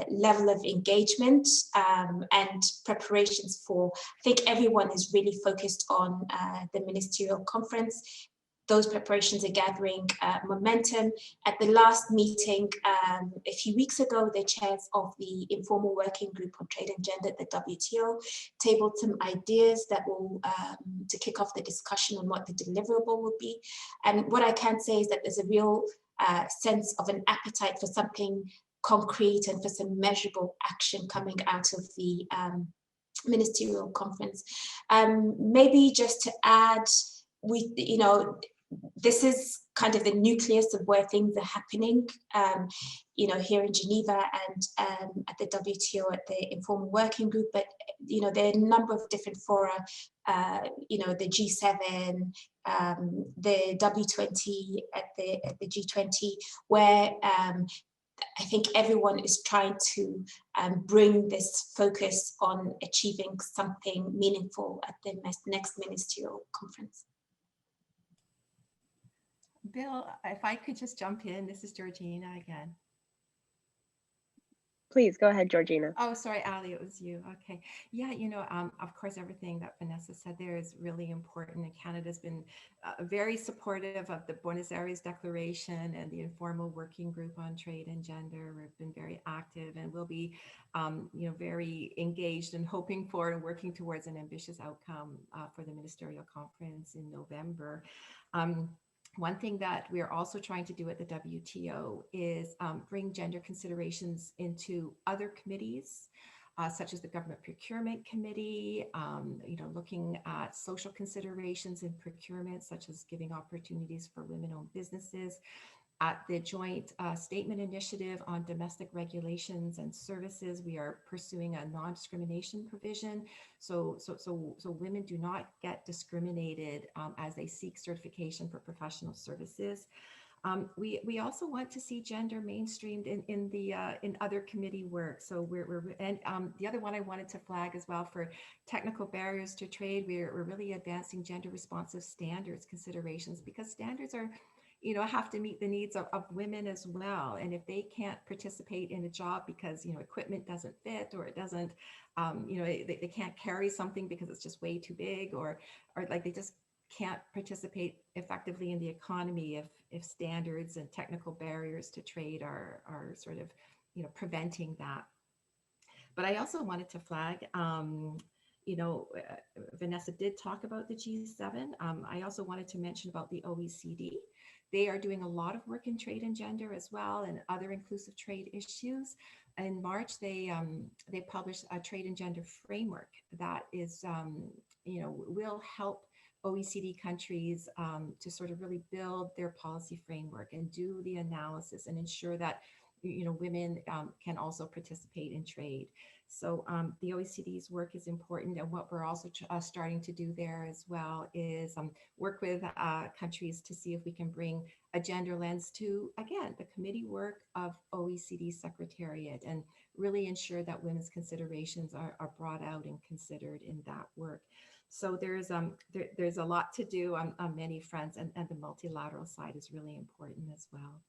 level of engagement and preparations for, I think everyone is really focused on the ministerial conference. Those preparations are gathering momentum. At the last meeting a few weeks ago, the chairs of the informal working group on trade and gender at the WTO tabled some ideas that will to kick off the discussion on what the deliverable will be. And what I can say is that there's a real sense of an appetite for something concrete and for some measurable action coming out of the ministerial conference. Maybe just to add, this is kind of the nucleus of where things are happening, here in Geneva and at the WTO at the informal working group. But there are a number of different fora, the G7, the W20 at the G20, where I think everyone is trying to bring this focus on achieving something meaningful at the next ministerial conference. Bill, if I could just jump in, this is Georgina again. Please go ahead, Georgina. Oh, sorry, Ally, it was you. Okay. Yeah, of course, everything that Vanessa said there is really important. And Canada's been very supportive of the Buenos Aires Declaration and the informal working group on trade and gender. We've been very active and we'll be, very engaged and hoping for and working towards an ambitious outcome for the ministerial conference in November. One thing that we are also trying to do at the WTO is bring gender considerations into other committees, such as the Government Procurement Committee, looking at social considerations in procurement, such as giving opportunities for women-owned businesses. At the Joint Statement Initiative on Domestic Regulations and Services, we are pursuing a non-discrimination provision. So women do not get discriminated as they seek certification for professional services. We also want to see gender mainstreamed in other committee work. So the other one I wanted to flag as well for technical barriers to trade, we're really advancing gender responsive standards considerations, because standards are, have to meet the needs of women as well. And if they can't participate in a job because, equipment doesn't fit, or it doesn't, they can't carry something because it's just way too big, or like they just can't participate effectively in the economy if standards and technical barriers to trade are sort of, preventing that. But I also wanted to flag, Vanessa did talk about the G7. I also wanted to mention about the OECD. They are doing a lot of work in trade and gender as well, and other inclusive trade issues. In March, they published a trade and gender framework that is, will help OECD countries to sort of really build their policy framework and do the analysis and ensure that women can also participate in trade. So the OECD's work is important, and what we're also starting to do there as well is work with countries to see if we can bring a gender lens to, again, the committee work of OECD Secretariat, and really ensure that women's considerations are brought out and considered in that work. So there's a lot to do on many fronts, and the multilateral side is really important as well.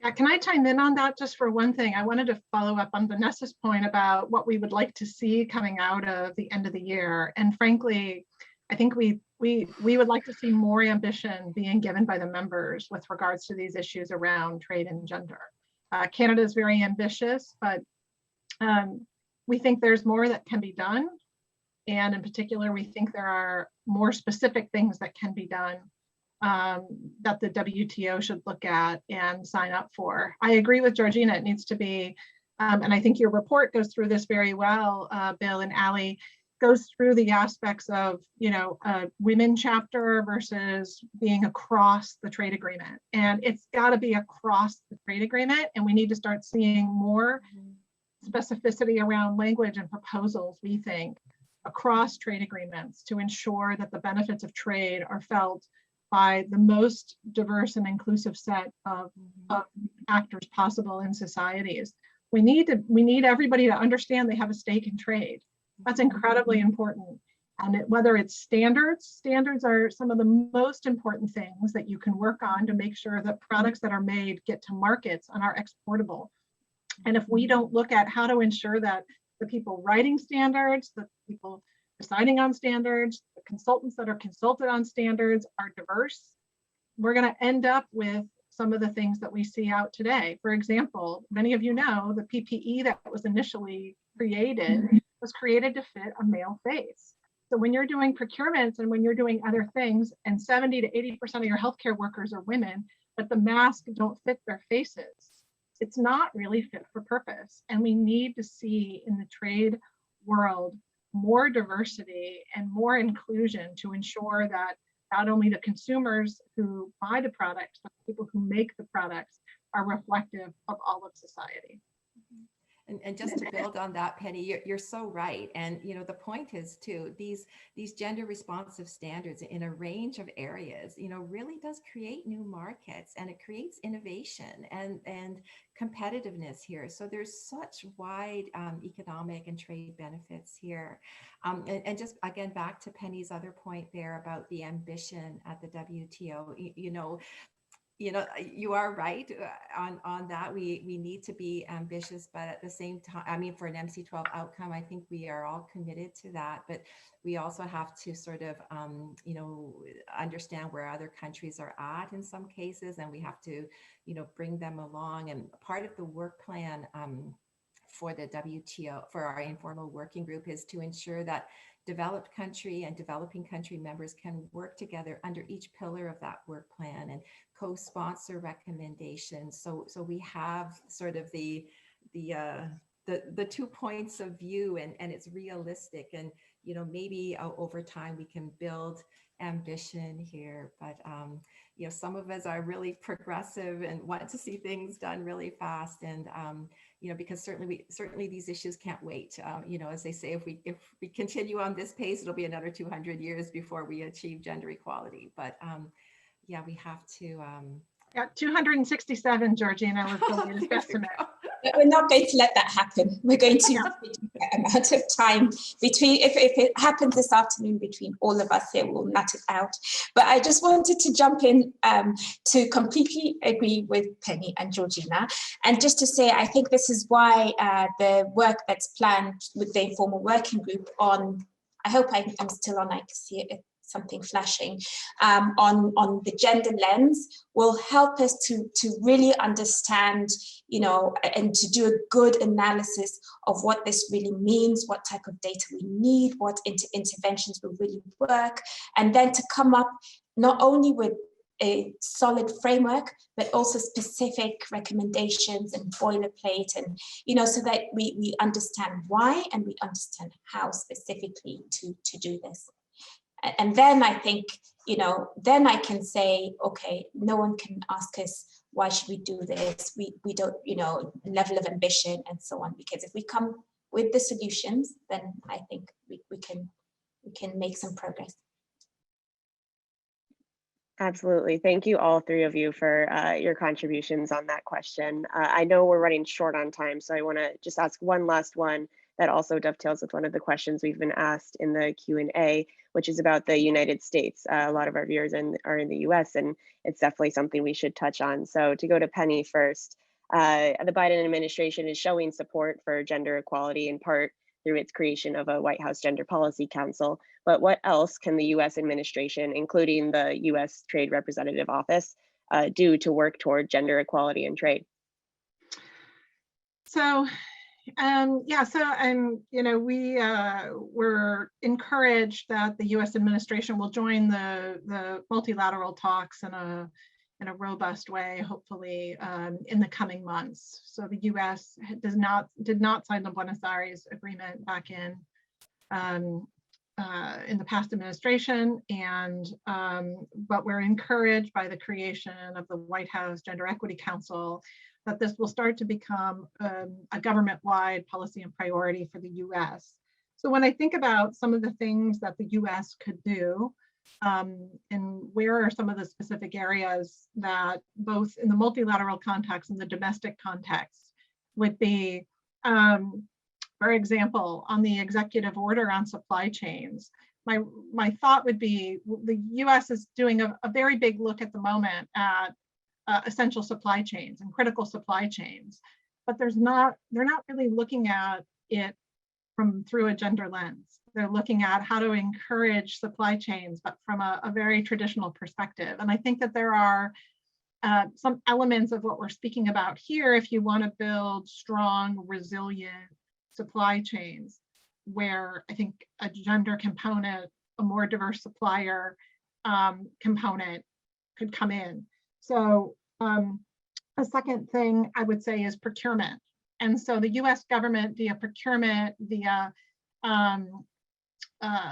Yeah, can I chime in on that just for one thing? I wanted to follow up on Vanessa's point about what we would like to see coming out of the end of the year. And frankly, I think we would like to see more ambition being given by the members with regards to these issues around trade and gender. Canada is very ambitious, but we think there's more that can be done. And in particular, we think there are more specific things that can be done that the WTO should look at and sign up for. I agree with Georgina, it needs to be, and I think your report goes through this very well, Bill and Ally, goes through the aspects of, a women chapter versus being across the trade agreement. And it's gotta be across the trade agreement, and we need to start seeing more specificity around language and proposals, we think, across trade agreements to ensure that the benefits of trade are felt by the most diverse and inclusive set of actors possible in societies. We need everybody to understand they have a stake in trade. That's incredibly important. And whether it's standards are some of the most important things that you can work on to make sure that products that are made get to markets and are exportable. And if we don't look at how to ensure that the people writing standards, the people deciding on standards, the consultants that are consulted on standards are diverse, we're going to end up with some of the things that we see out today. For example, many of you know the PPE that was initially created was created to fit a male face. So when you're doing procurements and when you're doing other things, and 70 to 80% of your healthcare workers are women, but the masks don't fit their faces, it's not really fit for purpose. And we need to see in the trade world more diversity and more inclusion to ensure that not only the consumers who buy the products, but the people who make the products are reflective of all of society. And just to build on that, Penny, you're so right. And the point is too, these gender responsive standards in a range of areas, really does create new markets, and it creates innovation and competitiveness here. So there's such wide economic and trade benefits here. And just again, back to Penny's other point there about the ambition at the WTO, you are right on that. We need to be ambitious, but at the same time, for an MC12 outcome, I think we are all committed to that. But we also have to sort of, understand where other countries are at in some cases, and we have to, bring them along. And part of the work plan for the WTO, for our informal working group, is to ensure that developed country and developing country members can work together under each pillar of that work plan and co-sponsor recommendations. So we have sort of the 2 points of view, and it's realistic, and maybe over time we can build ambition here, but some of us are really progressive and want to see things done really fast, and because certainly these issues can't wait. As they say, if we continue on this pace, it'll be another 200 years before we achieve gender equality. But yeah, we have to. Yeah, 267, Georgina, was the latest estimate. But we're not going to let that happen. We're going to reduce that amount of time between, if it happens this afternoon between all of us here, we'll nut it out. But I just wanted to jump in to completely agree with Penny and Georgina. And just to say, I think this is why the work that's planned with the informal working group on, I hope I'm still on, I can see it, something flashing, on the gender lens will help us to really understand, you know, and to do a good analysis of what this really means, what type of data we need, what interventions will really work, and then to come up not only with a solid framework, but also specific recommendations and boilerplate, and, you know, so that we understand why and we understand how specifically to do this. And then I think, you know, then I can say, okay, no one can ask us, why should we do this? We don't, you know, level of ambition and so on, because if we come with the solutions, then I think we can make some progress. Absolutely. Thank you, all three of you, for your contributions on that question. I know we're running short on time, so I want to just ask one last one that also dovetails with one of the questions we've been asked in the Q&A, which is about the United States. A lot of our viewers are in the US, and it's definitely something we should touch on. So to go to Penny first, the Biden administration is showing support for gender equality in part through its creation of a White House Gender Policy Council. But what else can the US administration, including the US Trade Representative Office, do to work toward gender equality in trade? So, you know, we're encouraged that the U.S. administration will join the multilateral talks in a robust way, hopefully in the coming months. So the U.S. did not sign the Buenos Aires Agreement back in the past administration, and but we're encouraged by the creation of the White House Gender Equity Council that this will start to become a government-wide policy and priority for the US. So when I think about some of the things that the US could do, and where are some of the specific areas that both in the multilateral context and the domestic context would be, for example, on the executive order on supply chains, my thought would be the US is doing a very big look at the moment at essential supply chains and critical supply chains, but they're not really looking at it through a gender lens. They're looking at how to encourage supply chains, but from a very traditional perspective. And I think that there are some elements of what we're speaking about here if you want to build strong, resilient supply chains, where I think a gender component, a more diverse supplier component could come in. So a second thing I would say is procurement. And so the US government via procurement, via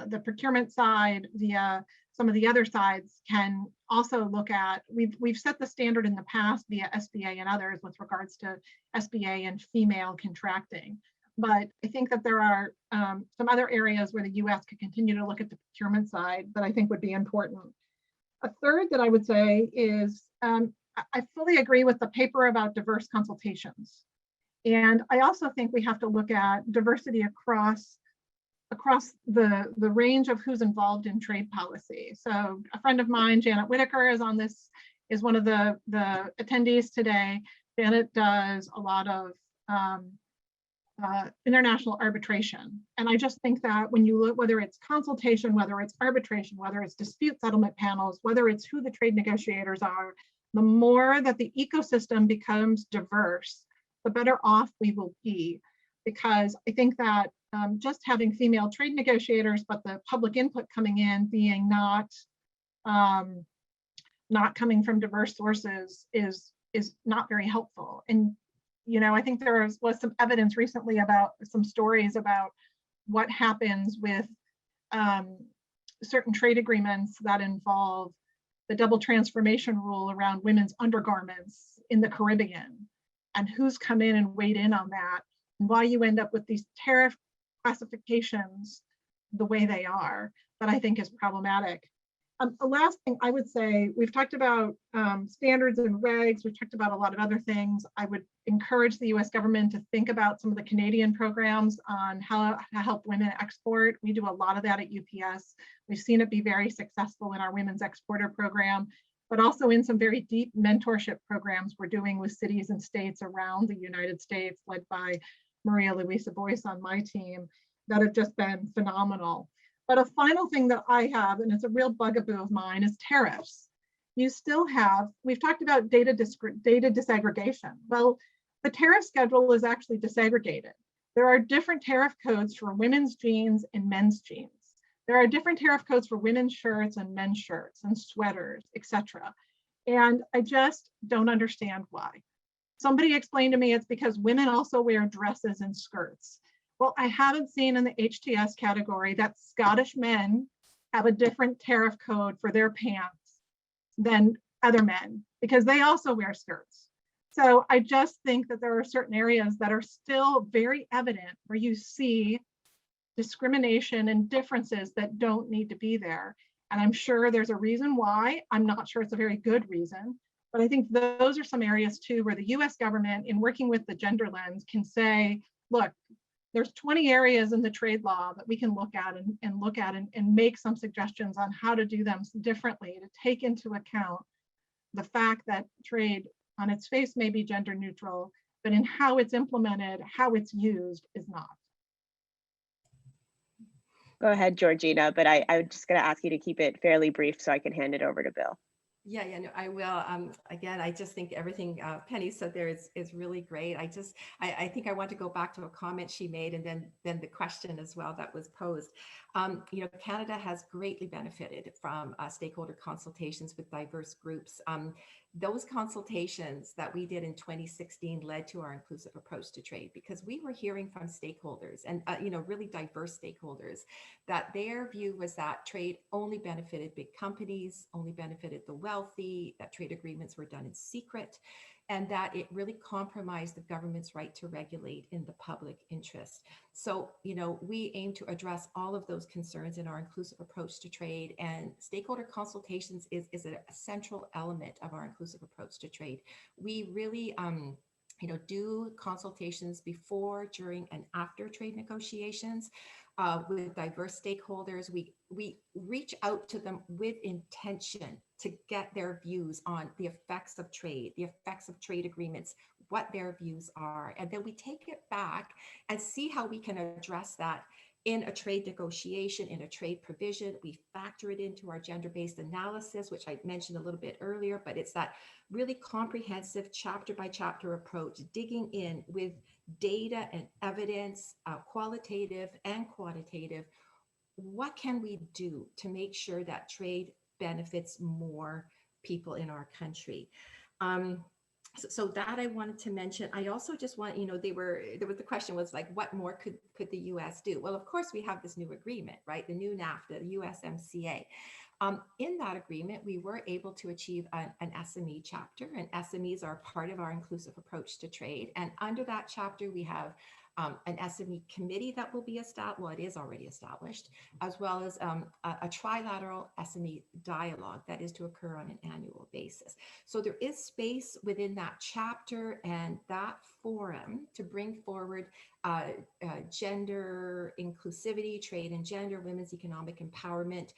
the procurement side, via some of the other sides can also look at, we've set the standard in the past via SBA and others with regards to SBA and female contracting. But I think that there are some other areas where the US could continue to look at the procurement side that I think would be important. A third that I would say is, I fully agree with the paper about diverse consultations. And I also think we have to look at diversity across the range of who's involved in trade policy. So a friend of mine, Janet Whitaker, is on this, is one of the attendees today. Janet does a lot of international arbitration. And I just think that when you look, whether it's consultation, whether it's arbitration, whether it's dispute settlement panels, whether it's who the trade negotiators are, the more that the ecosystem becomes diverse, the better off we will be. Because I think that just having female trade negotiators, but the public input coming in being not coming from diverse sources is not very helpful. And you know, I think there was some evidence recently about some stories about what happens with certain trade agreements that involve the double transformation rule around women's undergarments in the Caribbean, and who's come in and weighed in on that, and why you end up with these tariff classifications the way they are, that I think is problematic. A last thing I would say, we've talked about standards and regs, we've talked about a lot of other things. I would encourage the US government to think about some of the Canadian programs on how to help women export. We do a lot of that at UPS. We've seen it be very successful in our Women's Exporter program, but also in some very deep mentorship programs we're doing with cities and states around the United States, led by Maria Luisa Boyce on my team, that have just been phenomenal. But a final thing that I have, and it's a real bugaboo of mine, is tariffs. You still have, we've talked about data disaggregation. Well, the tariff schedule is actually disaggregated. There are different tariff codes for women's jeans and men's jeans. There are different tariff codes for women's shirts and men's shirts and sweaters, etc. And I just don't understand why. Somebody explained to me it's because women also wear dresses and skirts. Well, I haven't seen in the HTS category that Scottish men have a different tariff code for their pants than other men, because they also wear skirts. So I just think that there are certain areas that are still very evident where you see discrimination and differences that don't need to be there. And I'm sure there's a reason why. I'm not sure it's a very good reason, but I think those are some areas too where the US government, in working with the gender lens, can say, look, there's 20 areas in the trade law that we can look at and make some suggestions on how to do them differently to take into account the fact that trade on its face may be gender neutral, but in how it's implemented, how it's used is not. Go ahead, Georgina, but I'm just going to ask you to keep it fairly brief so I can hand it over to Bill. Yeah, no, I will. Again, I just think everything Penny said there is really great. I think I want to go back to a comment she made, and then the question as well that was posed. Canada has greatly benefited from stakeholder consultations with diverse groups. Those consultations that we did in 2016 led to our inclusive approach to trade, because we were hearing from stakeholders and really diverse stakeholders that their view was that trade only benefited big companies, only benefited the wealthy, that trade agreements were done in secret, and that it really compromised the government's right to regulate in the public interest. So, we aim to address all of those concerns in our inclusive approach to trade, and stakeholder consultations is a central element of our inclusive approach to trade. We really do consultations before, during, and after trade negotiations with diverse stakeholders. We reach out to them with intention to get their views on the effects of trade, the effects of trade agreements, what their views are. And then we take it back and see how we can address that in a trade negotiation, in a trade provision. We factor it into our gender-based analysis, which I mentioned a little bit earlier, but it's that really comprehensive chapter by chapter approach, digging in with data and evidence, qualitative and quantitative. What can we do to make sure that trade benefits more people in our country? So that I wanted to mention. I also just want, the question was like, what more could the US do? Well, of course, we have this new agreement, right? The new NAFTA, the USMCA. In that agreement, we were able to achieve an SME chapter, and SMEs are part of our inclusive approach to trade. And under that chapter, we have an SME committee that will be established, well, it is already established, as well as a trilateral SME dialogue that is to occur on an annual basis. So there is space within that chapter and that forum to bring forward gender inclusivity, trade and gender, women's economic empowerment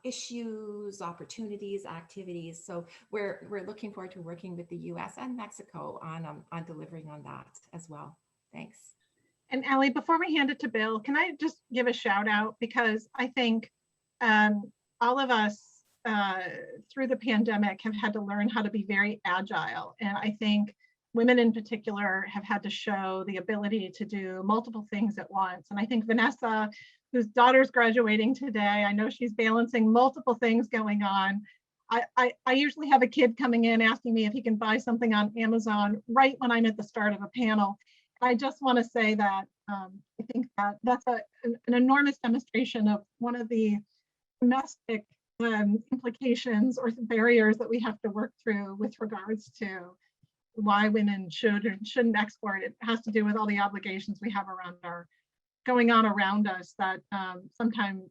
issues, opportunities, activities. So we're looking forward to working with the US and Mexico on delivering on that as well. Thanks. And Ally, before we hand it to Bill, can I just give a shout out? Because I think all of us through the pandemic have had to learn how to be very agile. And I think women in particular have had to show the ability to do multiple things at once. And I think Vanessa, whose daughter's graduating today, I know she's balancing multiple things going on. I usually have a kid coming in asking me if he can buy something on Amazon right when I'm at the start of a panel. I just want to say that I think that that's an enormous demonstration of one of the domestic implications or barriers that we have to work through with regards to why women should or shouldn't export. It has to do with all the obligations we have around going on around us that sometimes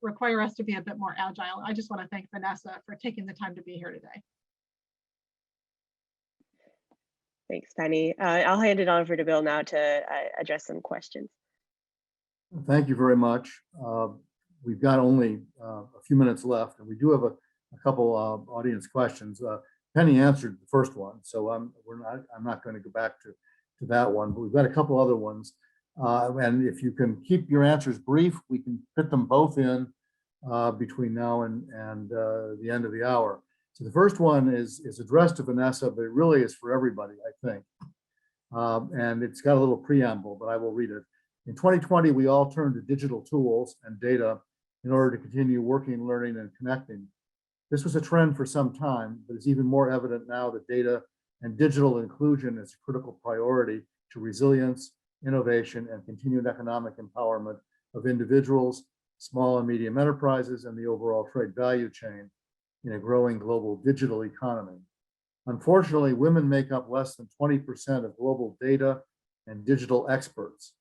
require us to be a bit more agile. I just want to thank Vanessa for taking the time to be here today. Thanks, Penny. I'll hand it over to Bill now to address some questions. Thank you very much. We've got only a few minutes left, and we do have a couple of audience questions. Penny answered the first one, so I'm not going to go back to that one, but we've got a couple other ones. And if you can keep your answers brief, we can fit them both in between now and the end of the hour. So the first one is addressed to Vanessa, but it really is for everybody, I think. And it's got a little preamble, but I will read it. In 2020, we all turned to digital tools and data in order to continue working, learning, and connecting. This was a trend for some time, but it's even more evident now that data and digital inclusion is a critical priority to resilience, innovation, and continued economic empowerment of individuals, small and medium enterprises, and the overall trade value chain in a growing global digital economy. Unfortunately, women make up less than 20% of global data and digital experts.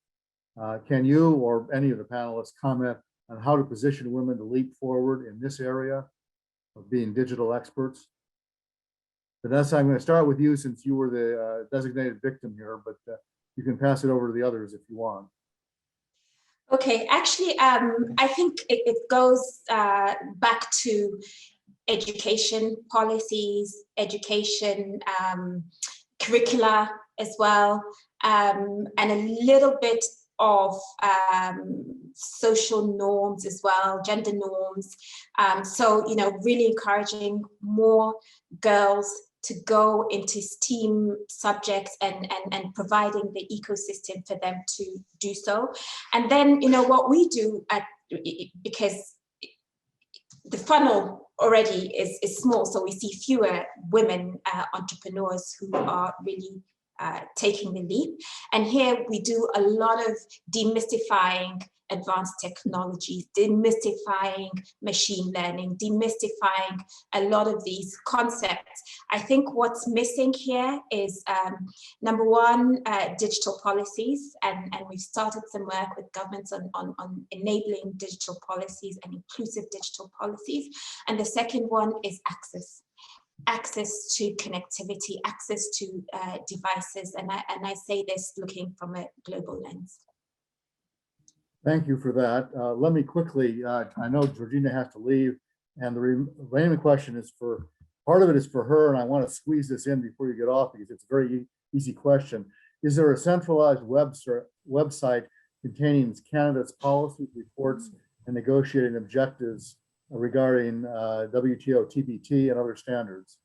Can you or any of the panelists comment on how to position women to leap forward in this area of being digital experts? Vanessa, I'm going to start with you since you were the designated victim here, but you can pass it over to the others if you want. Okay, actually, I think it goes back to education policies, education curricula as well, and a little bit of social norms as well, gender norms. So, you know, really encouraging more girls to go into STEAM subjects and providing the ecosystem for them to do so. And then, you know, what we do because the funnel already is small, so we see fewer women entrepreneurs who are really taking the leap. And here we do a lot of demystifying advanced technologies, demystifying machine learning, demystifying a lot of these concepts. I think what's missing here is number one, digital policies, and we've started some work with governments on enabling digital policies and inclusive digital policies. And the second one is access to connectivity, access to devices, and I say this looking from a global lens. Thank you for that. Let me quickly, I know Georgina has to leave, and the remaining question is part of it is for her, and I want to squeeze this in before you get off because it's a very easy question. Is there a centralized website containing Canada's policies, reports, and negotiating objectives regarding WTO, TPT, and other standards?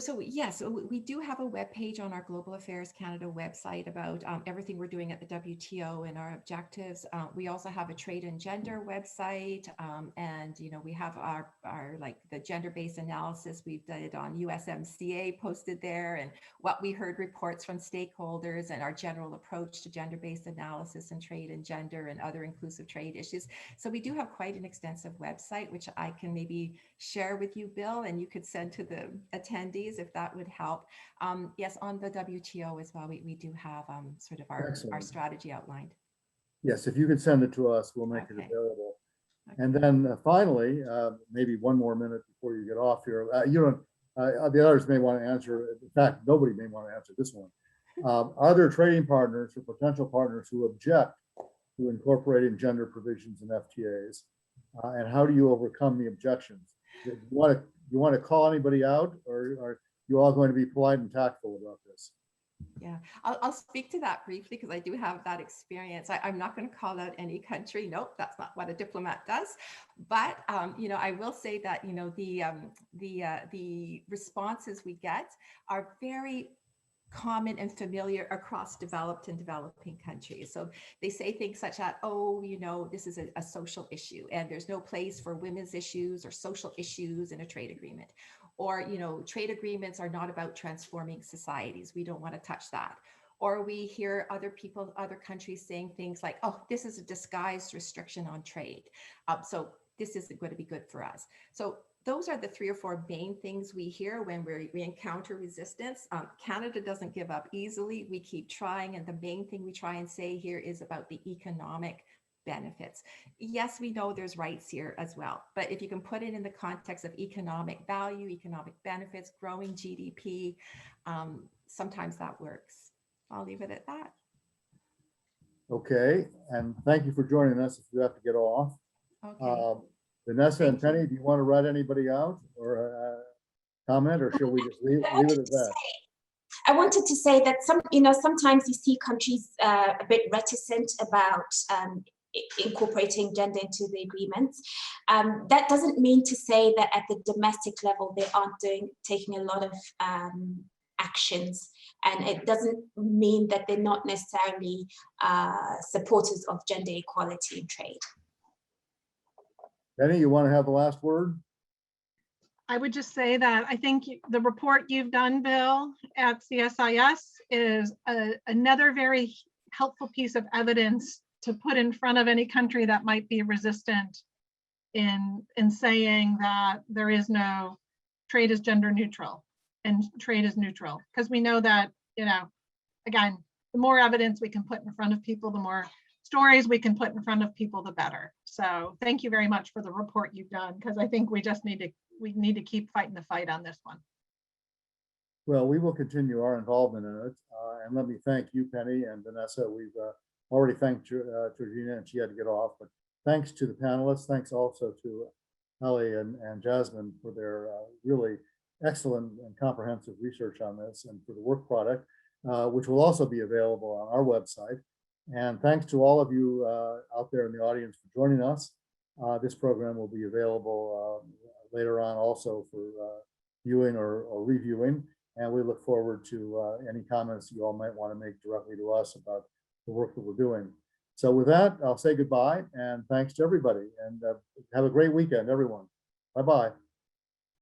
So yes, we do have a web page on our Global Affairs Canada website about everything we're doing at the WTO and our objectives. We also have a trade and gender website, and you know, we have our like the gender-based analysis we've done it on USMCA posted there, and what we heard reports from stakeholders and our general approach to gender-based analysis and trade and gender and other inclusive trade issues. So we do have quite an extensive website, which I can maybe share with you, Bill, and you could send to the attendees if that would help. Yes, on the WTO as well, we do have sort of our strategy outlined. Yes, if you could send it to us, we'll make it available. Okay. And then finally, maybe one more minute before you get off here. The others may want to answer. In fact, nobody may want to answer this one. Are there trading partners or potential partners who object to incorporating gender provisions in FTAs? And how do you overcome the objections? You want to call anybody out, or are you all going to be polite and tactful about this? Yeah, I'll speak to that briefly because I do have that experience. I'm not going to call out any country. Nope, that's not what a diplomat does. But you know, I will say that you know the responses we get are very common and familiar across developed and developing countries. So they say things such as, oh, you know, this is a social issue and there's no place for women's issues or social issues in a trade agreement. Or, you know, trade agreements are not about transforming societies. We don't want to touch that. Or we hear other people, other countries saying things like, oh, this is a disguised restriction on trade. So this isn't going to be good for us. So those are the 3 or 4 main things we hear when we encounter resistance. Canada doesn't give up easily. We keep trying. And the main thing we try and say here is about the economic benefits. Yes, we know there's rights here as well, but if you can put it in the context of economic value, economic benefits, growing GDP, sometimes that works. I'll leave it at that. Okay, and thank you for joining us if you have to get off. Okay. Vanessa and Penny, do you want to write anybody out or comment, or should we just leave it at that? I wanted to say that sometimes you see countries a bit reticent about incorporating gender into the agreements. That doesn't mean to say that at the domestic level they aren't taking a lot of actions, and it doesn't mean that they're not necessarily supporters of gender equality in trade. Penny, you want to have the last word? I would just say that I think the report you've done, Bill, at CSIS is another very helpful piece of evidence to put in front of any country that might be resistant in saying that there is no trade is gender neutral and trade is neutral. Because we know that, again, the more evidence we can put in front of people, the more stories we can put in front of people, the better. So thank you very much for the report you've done, because I think we just need to keep fighting the fight on this one. Well, we will continue our involvement in it. And let me thank you, Penny and Vanessa. We've already thanked Georgina, and she had to get off, but thanks to the panelists. Thanks also to Ally and Jasmine for their really excellent and comprehensive research on this, and for the work product, which will also be available on our website. And thanks to all of you out there in the audience for joining us. This program will be available later on also for viewing or reviewing. And we look forward to any comments you all might want to make directly to us about the work that we're doing. So with that, I'll say goodbye and thanks to everybody, and have a great weekend, everyone. Bye-bye.